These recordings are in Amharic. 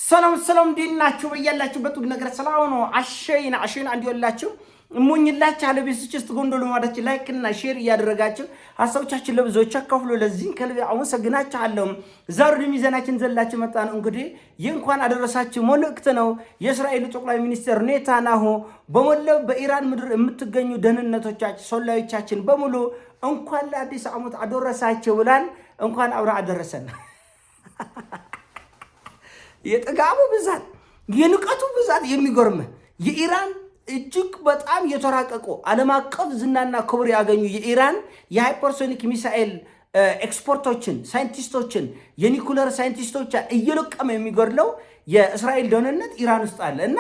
ሰላም ዲናችሁ በያላችሁበት ነገር ሰላም ነው። አሸይና እንዲወላችሁ እሞኝላችሁ አለ ቤስች ውስጥ ጎንዶሎ ማዳች ላይክ እና ሼር እያደረጋችሁ ሐሳቦቻችን ለብዙዎች አካፍሉ። ለዚህ ከልብ አመሰግናችኋለሁ። ዛሬ ሚዛናችን ዘላችሁ መጣን። እንግዲህ እንኳን አደረሳችሁ መልእክት ነው። የእስራኤል ጠቅላይ ሚኒስትር ኔታንያሁ በመላው በኢራን ምድር የምትገኙ ደህንነቶቻችን ሶላዮቻችን በሙሉ እንኳን ለአዲስ ዓመት አደረሳችሁ ብሏል። እንኳን አብራ አደረሰን። የጥጋቡ ብዛት የንቀቱ ብዛት የሚገርም የኢራን እጅግ በጣም የተራቀቁ ዓለም አቀፍ ዝናና ክብር ያገኙ የኢራን የሃይፐርሶኒክ ሚሳኤል ኤክስፖርቶችን ሳይንቲስቶችን የኒኩለር ሳይንቲስቶችን እየለቀመ የሚገድለው የእስራኤል ደህንነት ኢራን ውስጥ አለ እና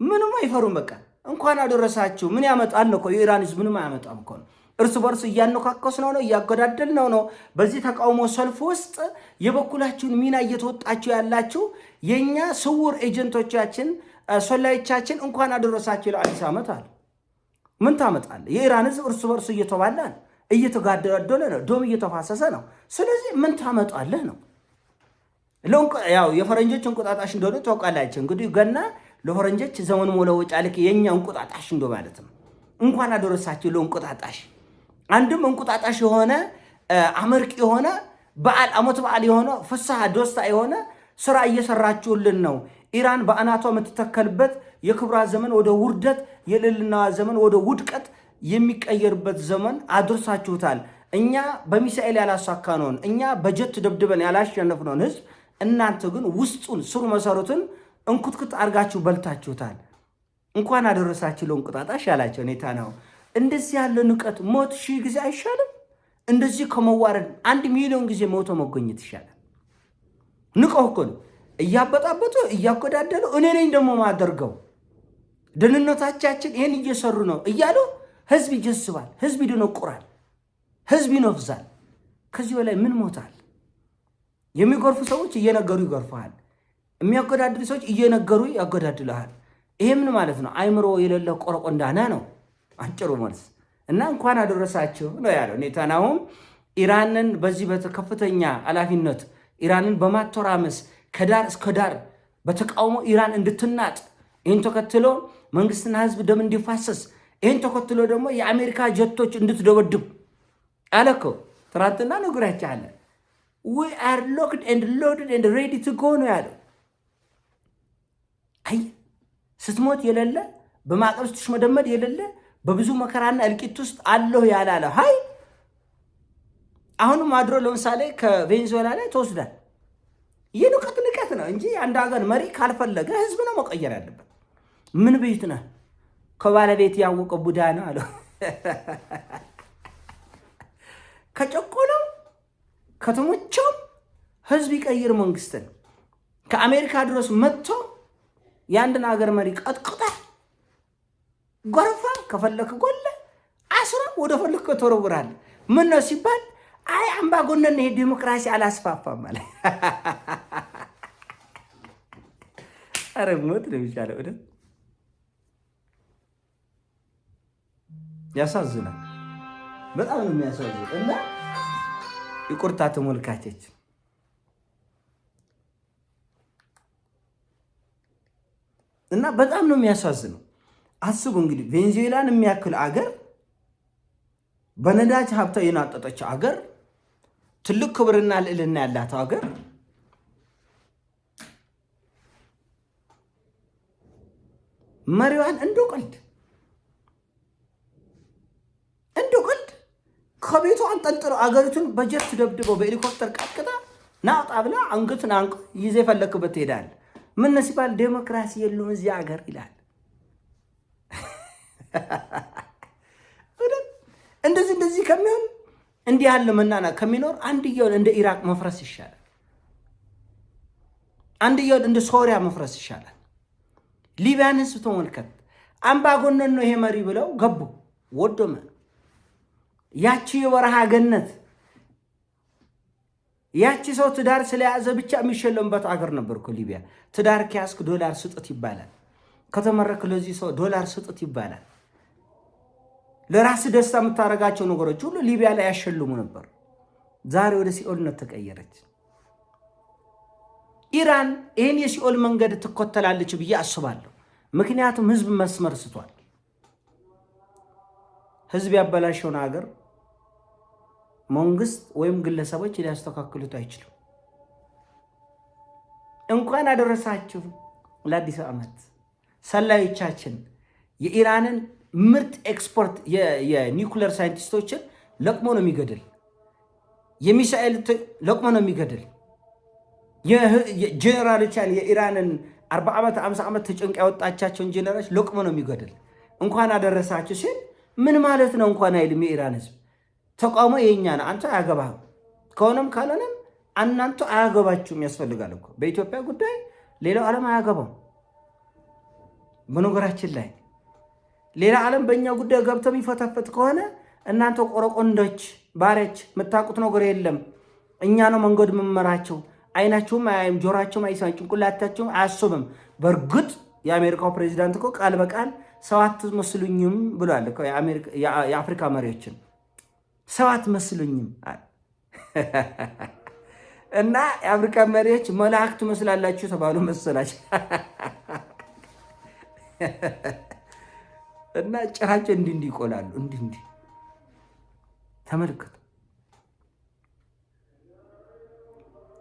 ምንም አይፈሩም። በቃ እንኳን አደረሳችሁ ምን ያመጣል ነው? የኢራን ህዝብ ምንም አያመጣም እኮ ነው። እርስ በርስ እያነካከስነው ነው፣ እያገዳደልነው ነው። በዚህ ተቃውሞ ሰልፍ ውስጥ የበኩላችሁን ሚና እየተወጣችሁ ያላችሁ የኛ ስውር ኤጀንቶቻችን ሶላዮቻችን እንኳን አደረሳችሁ ለአዲስ ዓመት አለ። ምን ታመጣለ? የኢራን ህዝብ እርስ በርስ እየተባላ ነው፣ እየተጋደለ ነው፣ ደም እየተፋሰሰ ነው። ስለዚህ ምን ታመጣለህ ነው? ያው የፈረንጆች እንቁጣጣሽ እንደሆነ ታውቃላችሁ። እንግዲህ ገና ለፈረንጆች ዘመን መለወጫ ልክ የኛ እንቁጣጣሽ እንደሆነ ማለት ነው። እንኳን አደረሳችሁ ለእንቁጣጣሽ። አንድም እንቁጣጣሽ የሆነ አመርቂ የሆነ በዓል ዓመት በዓል የሆነ ፍስሐ ደስታ የሆነ ስራ እየሰራችሁልን ነው። ኢራን በአናቷ የምትተከልበት የክብራ ዘመን ወደ ውርደት፣ የልዕልና ዘመን ወደ ውድቀት የሚቀየርበት ዘመን አድርሳችሁታል። እኛ በሚሳኤል ያላሳካነውን፣ እኛ በጀት ደብድበን ያላሸነፍነውን ህዝብ እናንተ ግን ውስጡን ስሩ መሰረቱን እንኩትኩት አድርጋችሁ በልታችሁታል። እንኳን አደረሳችሁ ለእንቁጣጣሽ ያላቸው ኔታንያሁ። እንደዚህ ያለ ንቀት ሞት 1000 ጊዜ አይሻልም? እንደዚህ ከመዋረድ 1 ሚሊዮን ጊዜ ሞቶ መገኘት ይሻላል። ንቀው እኮ ነው እያበጣበጡ እያጎዳደሉ እኔ ነኝ ደግሞ ማደርገው ደህንነቶቻችን ይህን እየሰሩ ነው እያሉ ህዝብ ይጀስባል፣ ህዝብ ይደነቁራል፣ ህዝብ ይነፍዛል። ከዚህ በላይ ምን ሞታል? የሚጎርፉ ሰዎች እየነገሩ ይጎርፈሃል። የሚያጎዳድሉ ሰዎች እየነገሩ ያጎዳድልሃል። ይሄ ምን ማለት ነው? አይምሮ የሌለው ቆረቆንዳና ነው አንጭሩ መልስ። እና እንኳን አደረሳችሁ ነው ያለው ኔታንያሁም። ኢራንን በዚህ በከፍተኛ ኃላፊነት ኢራንን በማተራመስ ከዳር እስከ ዳር በተቃውሞ ኢራን እንድትናጥ፣ ይህን ተከትሎ መንግስትና ህዝብ ደም እንዲፋሰስ፣ ይህን ተከትሎ ደግሞ የአሜሪካ ጀቶች እንድትደበድብ አለኮ። ትናንትና ነግራችኋል። we are locked and loaded and ready to go ነው ያለው። አይ ስትሞት የሌለ በማዕቀብ ስትሽመደመድ የሌለ በብዙ መከራና እልቂት ውስጥ አለሁ ያላለ ሃይ አሁንም አድሮ ለምሳሌ ከቬንዙዌላ ላይ ተወስዷል። ይህ ንቀት ነው እንጂ አንድ ሀገር መሪ ካልፈለገ ህዝብ ነው መቀየር ያለበት። ምን ቤት ነህ? ከባለቤት ያወቀ ቡዳ ነው አለ። ከጨቆነው ከተሞቸው ህዝብ ይቀይር መንግስትን ከአሜሪካ ድረስ መጥቶ የአንድን ሀገር መሪ ቀጥቅጣ ጎርፋ ከፈለክ ጎለ አስራ ወደ ፈለክ ተወረውራል። ምን ነው ሲባል አይ አምባገነን ይሄ ዲሞክራሲ አላስፋፋም ማለት አረሞት ነው ይቻላል። ወደ ያሳዝናል፣ በጣም ነው የሚያሳዝነው። እና ይቁርታ ተመልካቾች እና በጣም ነው የሚያሳዝነው። አስቡ እንግዲህ ቬንዙዌላን የሚያክል አገር በነዳጅ ሀብታ የናጠጠች አገር ትልቅ ክብርና ልዕልና ያላት አገር መሪዋን እንደ ቀልድ ከቤቷ አንጠልጥለው አገሪቱን በጀት ደብድበው በሄሊኮፕተር ቀጥቅጣ ናውጣ ብላ አንገቱን አንቆ ይዘ የፈለክበት ትሄዳል። ምን ሲባል ዴሞክራሲ የለም እዚህ አገር ይላል። እንደዚህ ከሚሆን እንዲህ ያለ መናና ከሚኖር አንድየውን እንደ ኢራቅ መፍረስ ይሻላል። አንድየውን እንደ ሶሪያ መፍረስ ይሻላል። ሊቢያን ህዝብ ተመልከት። አምባገነን ነው ይሄ መሪ ብለው ገቡ፣ ወደመ። ያቺ የበረሃ ገነት ያቺ ሰው ትዳር ስለያዘ ብቻ የሚሸለምበት አገር ነበርኩ ሊቢያ። ትዳር ከያዝክ ዶላር ስጥት ይባላል። ከተመረክ ለዚህ ሰው ዶላር ስጥት ይባላል። ለራስ ደስታ የምታረጋቸው ነገሮች ሁሉ ሊቢያ ላይ ያሸልሙ ነበር። ዛሬ ወደ ሲኦልነት ተቀየረች። ኢራን ይህን የሲኦል መንገድ ትከተላለች ብዬ አስባለሁ። ምክንያቱም ህዝብ መስመር ስቷል። ህዝብ ያበላሸውን ሀገር መንግስት ወይም ግለሰቦች ሊያስተካክሉት አይችሉም። እንኳን አደረሳችሁ ለአዲስ ዓመት። ሰላዮቻችን የኢራንን ምርጥ ኤክስፖርት የኒውክሌር ሳይንቲስቶችን ለቅሞ ነው የሚገድል። የሚሳኤል ለቅሞ ነው የሚገድል። ጄኔራሎቿን የኢራንን 40 ዓመት 50 ዓመት ተጨንቃ ያወጣቻቸውን ጄኔራሎች ለቅሞ ነው የሚገድል። እንኳን አደረሳችሁ ሲል ምን ማለት ነው? እንኳን አይልም። የኢራን ህዝብ ተቃውሞ የኛ ነው። አንተ አያገባህም፣ ከሆነም ካልሆነም እናንተ አያገባችሁም ያስፈልጋል እኮ። በኢትዮጵያ ጉዳይ ሌላው ዓለም አያገባም። በነገራችን ላይ ሌላ ዓለም በእኛ ጉዳይ ገብቶ የሚፈተፍት ከሆነ እናንተ ቆረቆንዶች ባሪያች የምታውቁት ነገር የለም። እኛ ነው መንገድ መመራቸው። አይናችሁም አያይም፣ ጆሯችሁም አይሰማም፣ ጭንቅላታችሁም አያስብም። በእርግጥ የአሜሪካው ፕሬዚዳንት እኮ ቃል በቃል ሰው አትመስሉኝም ብሏል እኮ የአፍሪካ መሪዎችን ሰው አትመስሉኝም እና የአፍሪካ መሪዎች መላእክት ትመስላላችሁ ተባሉ መሰላችሁ እና ጭራቸው እንዲህ ይቆላሉ። እንዲህ ተመልከቱ።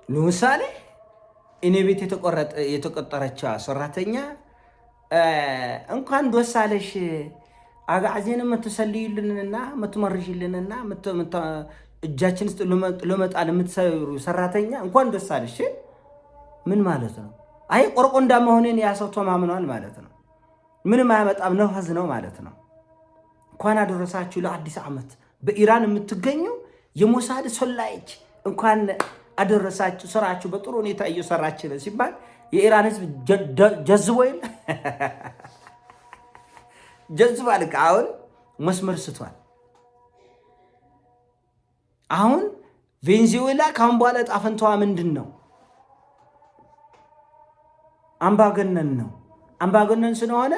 ለምሳሌ እኔ ቤት የተቆጠረች ሰራተኛ እንኳን ደስ አለሽ አጋዜን የምትሰልዩልንና የምትመርሽልንና እጃችን ውስጥ ለመጣል የምትሰሩ ሰራተኛ እንኳን ደስ አለሽ ምን ማለት ነው? አይ ቆርቆንዳ መሆኔን ያ ሰው ተማምኗል ማለት ነው። ምንም አያመጣም ነፈዝ ነው ማለት ነው። እንኳን አደረሳችሁ ለአዲስ ዓመት። በኢራን የምትገኙ የሞሳድ ሰላዮች እንኳን አደረሳችሁ፣ ስራችሁ በጥሩ ሁኔታ እየሰራችሁ ነው ሲባል የኢራን ህዝብ ጀዝቦ ይል ጀዝባል። አሁን መስመር ስቷል። አሁን ቬንዙዌላ ካሁን በኋላ ዕጣ ፈንታዋ ምንድን ነው? አምባገነን ነው። አምባገነን ስለሆነ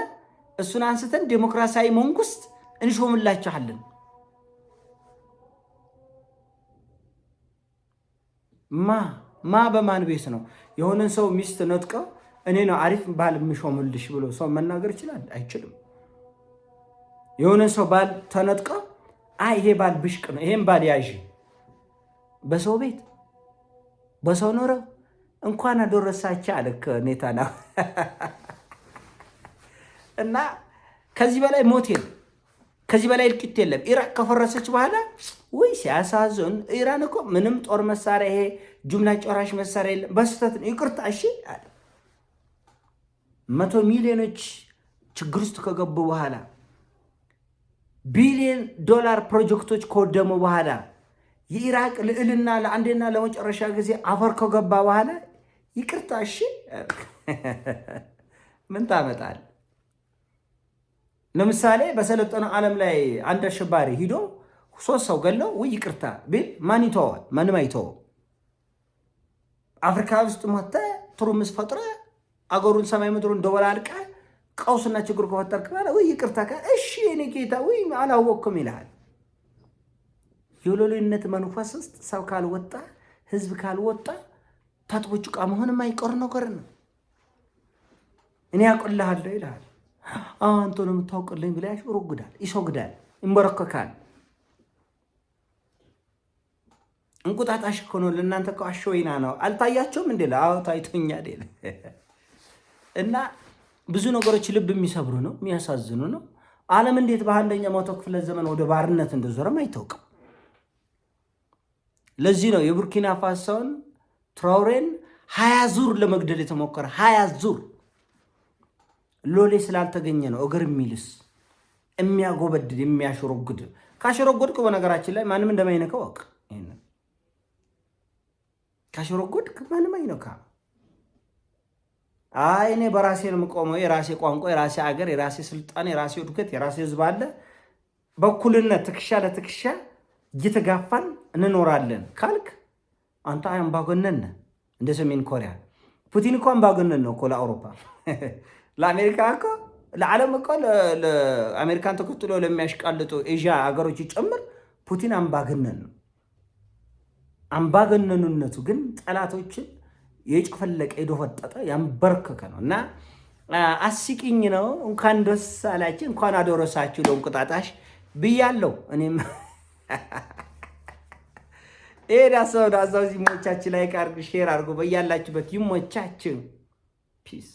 እሱን አንስተን ዴሞክራሲያዊ መንግስት እንሾምላችኋለን። ማ በማን ቤት ነው? የሆነን ሰው ሚስት ነጥቀው እኔ ነው አሪፍ ባል የምሾምልሽ ብሎ ሰው መናገር ይችላል? አይችልም። የሆነን ሰው ባል ተነጥቀው አይ ይሄ ባል ብሽቅ ነው፣ ይሄን ባል ያዥ። በሰው ቤት በሰው ኖረው እንኳን አደረሳችሁ አለከ ኔታንያሁ። እና ከዚህ በላይ ሞት የለም፣ ከዚህ በላይ እልቂት የለም። ኢራቅ ከፈረሰች በኋላ ወይ ሲያሳዝን። ኢራን እኮ ምንም ጦር መሳሪያ ይሄ ጁምላ ጨራሽ መሳሪያ የለም። በስተት ነው ይቅርታ እሺ አለ። 100 ሚሊዮኖች ችግር ውስጥ ከገቡ በኋላ ቢሊዮን ዶላር ፕሮጀክቶች ከወደሙ በኋላ የኢራቅ ልዕልና ለአንዴና ለመጨረሻ ጊዜ አፈር ከገባ በኋላ ይቅርታ እሺ ምን ታመጣል? ለምሳሌ በሰለጠነው ዓለም ላይ አንድ አሸባሪ ሂዶ 3 ሰው ገለው ወይ ይቅርታ ቢል ማን ይተዋል? ማንም አይተወው። አፍሪካ ውስጥ ሞተ ትሩምስ ፈጥረ አገሩን ሰማይ ምድሩን ደወላልቀ ቀውስና ችግር ከፈጠርክ በኋላ ወይ ይቅርታ እሺ የኔ ጌታ ወይ አላወቅኩም ይልሃል። የሎሌነት መንፈስ ውስጥ ሰው ካልወጣ ህዝብ ካልወጣ ታጥቦ ጭቃ መሆን የማይቀር ነገር ነው። እኔ ያቆልሃለሁ ይልሃል። አንተ ነው የምታውቅልኝ ብላ ያሽሩግዳል፣ ይሶግዳል፣ ይንበረከካል። እንቁጣጣሽ እኮ ነው ለእናንተ እኮ አሸወይና ነው። አልታያቸውም እንዴ? አዎ ታይቶኛል። እና ብዙ ነገሮች ልብ የሚሰብሩ ነው፣ የሚያሳዝኑ ነው። ዓለም እንዴት በአንደኛው መቶ ክፍለ ዘመን ወደ ባርነት እንደዞረም አይታወቅም። ለዚህ ነው የቡርኪና ፋሶን ትራውሬን 20 ዙር ለመግደል የተሞከረ 20 ዙር ሎሌ ስላልተገኘ ነው። እግር የሚልስ የሚያጎበድድ የሚያሽረጉድ ካሽረጉድክ በነገራችን ላይ ማንም እንደማይነካው ወቅ ይሄን ካሽረጉድክ ማንም አይነካ። አይ እኔ በራሴ ነው የምቆመው፣ የራሴ ቋንቋ፣ የራሴ አገር፣ የራሴ ስልጣን፣ የራሴ እድገት፣ የራሴ ህዝብ አለ፣ በኩልነት ትከሻ ለትከሻ እየተጋፋን እንኖራለን ካልክ አንተ አምባገነን ነህ። እንደ ሰሜን ኮሪያ ፑቲን እኮ አምባገነን ነው እኮ ለአውሮፓ ለአሜሪካ እኮ ለዓለም እኮ ለአሜሪካን ተከትሎ ለሚያሽቃልጡ ኤዥያ ሀገሮች ጭምር ፑቲን አምባገነን ነው። አምባገነንነቱ ግን ጠላቶችን የጨፈለቀ የዶፈጠጠ ያንበርከከ ነው እና አስቂኝ ነው። እንኳን ደስ አላችሁ፣ እንኳን አደረሳችሁ ለእንቁጣጣሽ ብያለሁ። እኔም ይሄ ዳሰው ሲሞቻችን ላይ ሼር አድርጎ በያላችሁበት ይሞቻችሁ። ፒስ